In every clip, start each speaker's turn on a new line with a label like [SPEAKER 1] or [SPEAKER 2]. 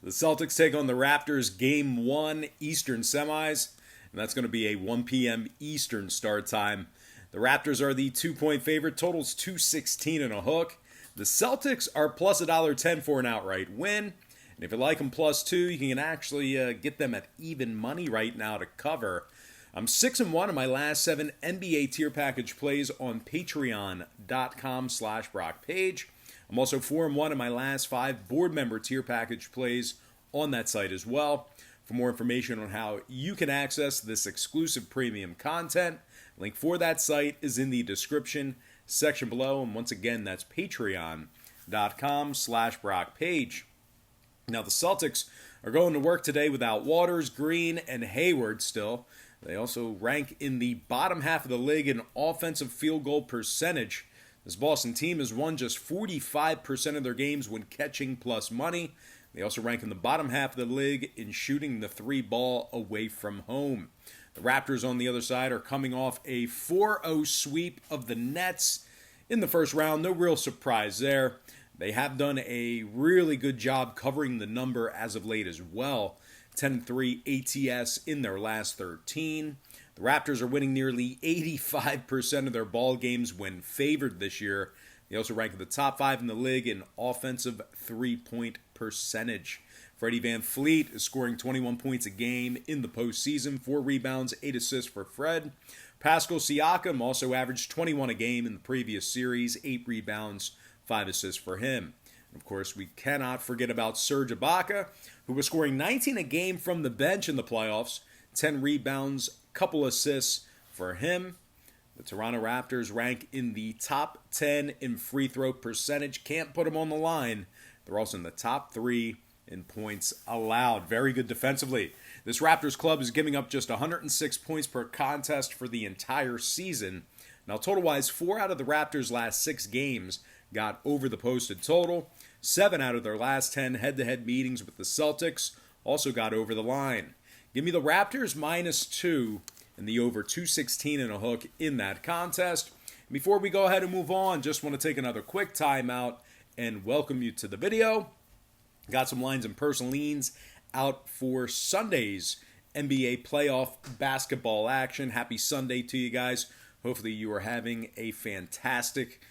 [SPEAKER 1] The Celtics take on the Raptors Game 1 Eastern Semis, and that's going to be a 1 p.m. Eastern start time. The Raptors are the 2-point favorite, totals 216 and a hook. The Celtics are plus $1.10 for an outright win. And if you like them plus 2, you can actually get them at even money right now to cover. I'm 6-1 in my last 7 NBA tier package plays on patreon.com/BrockPage. I'm also 4-1 in my last 5 board member tier package plays on that site as well. For more information on how you can access this exclusive premium content, link for that site is in the description section below. And once again, that's patreon.com/BrockPage. Now, the Celtics are going to work today without Waters, Green, and Hayward still. They also rank in the bottom half of the league in offensive field goal percentage. This Boston team has won just 45% of their games when catching plus money. They also rank in the bottom half of the league in shooting the 3 ball away from home. The Raptors on the other side are coming off a 4-0 sweep of the Nets in the first round. No real surprise there. They have done a really good job covering the number as of late as well. 10-3 ATS in their last 13. The Raptors are winning nearly 85% of their ball games when favored this year. They also rank in the top 5 in the league in offensive 3-point percentage. Freddie VanVleet is scoring 21 points a game in the postseason, 4 rebounds, 8 assists for Fred. Pascal Siakam also averaged 21 a game in the previous series, 8 rebounds, 5 assists for him. And of course, we cannot forget about Serge Ibaka, who was scoring 19 a game from the bench in the playoffs, 10 rebounds, couple assists for him. The Toronto Raptors rank in the top 10 in free throw percentage. Can't put them on the line. They're also in the top 3 in points allowed. Very good defensively. This Raptors club is giving up just 106 points per contest for the entire season. Now, total-wise, 4 out of the Raptors' last 6 games got over the posted total. 7 out of their last 10 head-to-head meetings with the Celtics also got over the line. Give me the Raptors -2 and the over 216 and a hook in that contest. Before we go ahead and move on, just want to take another quick timeout and welcome you to the video. Got some lines and personal leans out for Sunday's NBA playoff basketball action. Happy Sunday to you guys. Hopefully you are having a fantastic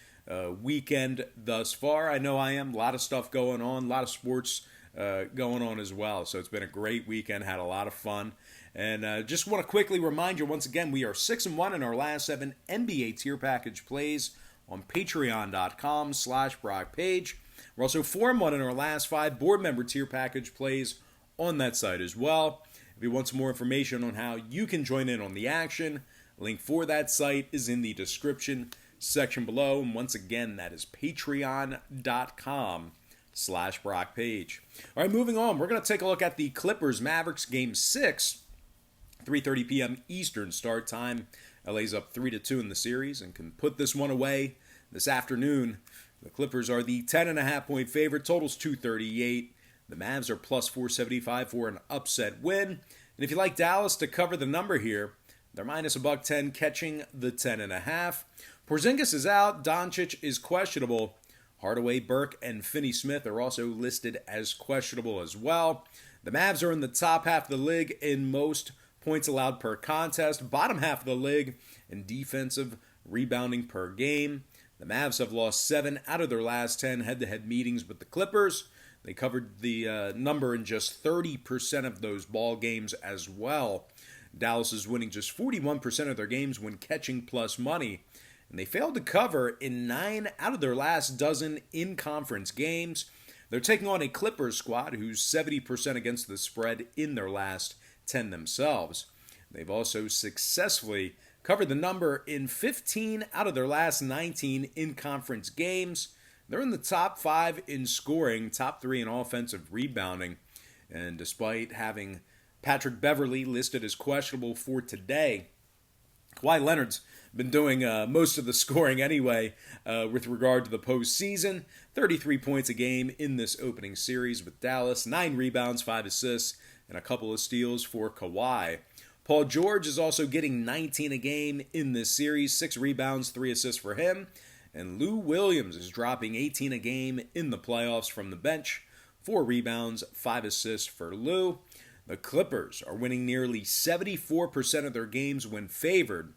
[SPEAKER 1] weekend thus far. I know I am. A lot of stuff going on, a lot of sports going on as well. So it's been a great weekend, had a lot of fun. And just want to quickly remind you, once again, we are 6-1 in our last 7 NBA tier package plays on patreon.com/BrockPage. We're also 4-1 in our last 5 board member tier package plays on that site as well. If you want some more information on how you can join in on the action, link for that site is in the description section below. And once again, that is patreon.com/BrockPage. All right, moving on. We're going to take a look at the Clippers Mavericks Game 6, 3:30 p.m. Eastern start time. LA's up 3-2 in the series and can put this one away this afternoon. The Clippers are the 10.5-point favorite. Totals 238. The Mavs are plus 475 for an upset win. And if you like Dallas to cover the number here, they're minus $1.10, catching the 10.5. Porzingis is out. Doncic is questionable. Hardaway, Burke, and Finney-Smith are also listed as questionable as well. The Mavs are in the top half of the league in most points allowed per contest, bottom half of the league in defensive rebounding per game. The Mavs have lost 7 out of their last 10 head-to-head meetings with the Clippers. They covered the number in just 30% of those ball games as well. Dallas is winning just 41% of their games when catching plus money. And they failed to cover in 9 out of their last dozen in-conference games. They're taking on a Clippers squad who's 70% against the spread in their last 10 themselves. They've also successfully covered the number in 15 out of their last 19 in-conference games. They're in the top 5 in scoring, top 3 in offensive rebounding. And despite having Patrick Beverley listed as questionable for today, Kawhi Leonard's been doing most of the scoring anyway with regard to the postseason. 33 points a game in this opening series with Dallas, 9 rebounds, 5 assists, and a couple of steals for Kawhi. Paul George is also getting 19 a game in this series, 6 rebounds, 3 assists for him. And Lou Williams is dropping 18 a game in the playoffs from the bench 4 rebounds, 5 assists for Lou. The Clippers are winning nearly 74% of their games when favored.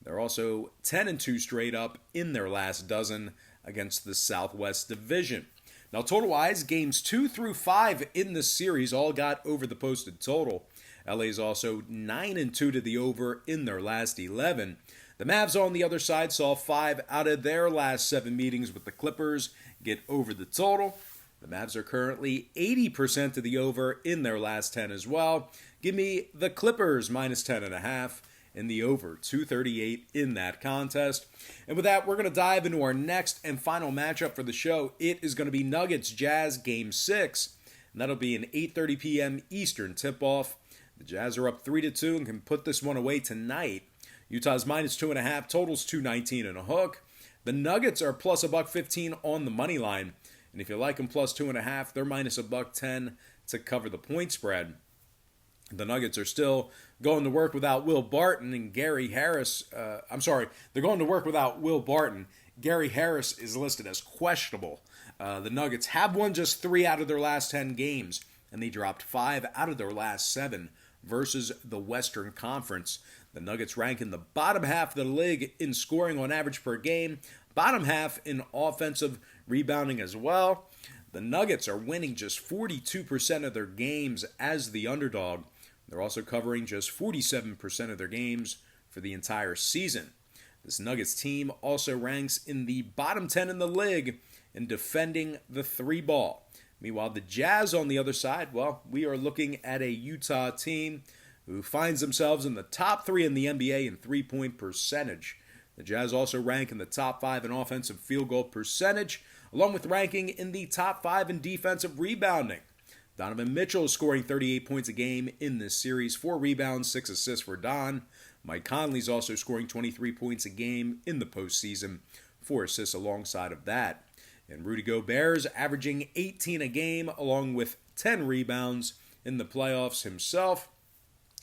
[SPEAKER 1] They're also 10-2 straight up in their last dozen against the Southwest Division. Now, total-wise, games 2 through 5 in this series all got over the posted total. LA is also 9-2 to the over in their last 11. The Mavs on the other side saw 5 out of their last 7 meetings with the Clippers get over the total. The Mavs are currently 80% to the over in their last 10 as well. Give me the Clippers minus 10.5 and the over 238 in that contest. And with that, we're going to dive into our next and final matchup for the show. It is going to be Nuggets Jazz Game 6, and that'll be an 8:30 p.m. Eastern tip-off. The Jazz are up 3-2 and can put this one away tonight. Utah's minus 2.5, totals 219 and a hook. The Nuggets are plus $1.15 on the money line, and if you like them plus 2.5, they're minus $1.10 to cover the point spread. The Nuggets are still going to work without Will Barton and Gary Harris. They're going to work without Will Barton. Gary Harris is listed as questionable. The Nuggets have won just 3 out of their last 10 games, and they dropped 5 out of their last 7 versus the Western Conference. The Nuggets rank in the bottom half of the league in scoring on average per game, bottom half in offensive rebounding as well. The Nuggets are winning just 42% of their games as the underdog. They're also covering just 47% of their games for the entire season. This Nuggets team also ranks in the bottom 10 in the league in defending the 3-ball. Meanwhile, the Jazz on the other side, well, we are looking at a Utah team who finds themselves in the top 3 in the NBA in three-point percentage. The Jazz also rank in the top 5 in offensive field goal percentage, along with ranking in the top 5 in defensive rebounding. Donovan Mitchell is scoring 38 points a game in this series, 4 rebounds, 6 assists for Don. Mike Conley's also scoring 23 points a game in the postseason, 4 assists alongside of that. And Rudy Gobert is averaging 18 a game, along with 10 rebounds in the playoffs himself.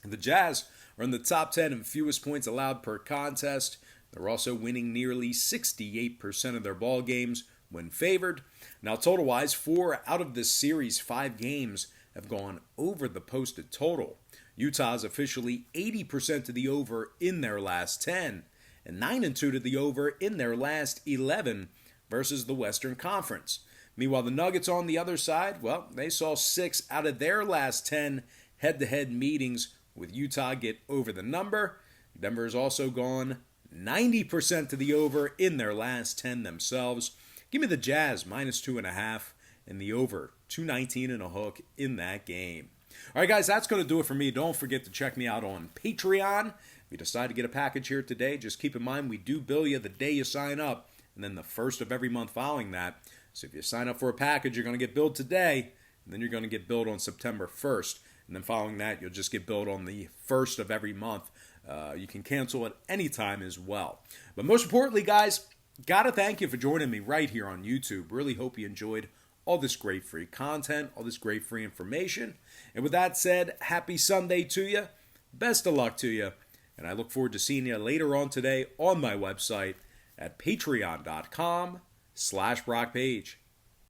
[SPEAKER 1] The Jazz are in the top 10 in fewest points allowed per contest. They're also winning nearly 68% of their ball games when favored. Now, total-wise, 4 out of this series' 5 games have gone over the posted total. Utah is officially 80% to the over in their last 10, and 9-2 to the over in their last 11 versus the Western Conference. Meanwhile, the Nuggets on the other side, well, they saw 6 out of their last 10 head-to-head meetings with Utah get over the number. Denver has also gone 90% to the over in their last 10 themselves. Give me the Jazz minus 2.5 and the over 219 and a hook in that game. All right, guys, that's going to do it for me. Don't forget to check me out on Patreon. If you decide to get a package here today, just keep in mind we do bill you the day you sign up and then the first of every month following that. So if you sign up for a package, you're going to get billed today, and then you're going to get billed on September 1st. And then following that, you'll just get billed on the first of every month. You can cancel at any time as well. But most importantly, guys, got to thank you for joining me right here on YouTube. Really hope you enjoyed all this great free content, all this great free information. And with that said, happy Sunday to you. Best of luck to you. And I look forward to seeing you later on today on my website at patreon.com/BrockPage.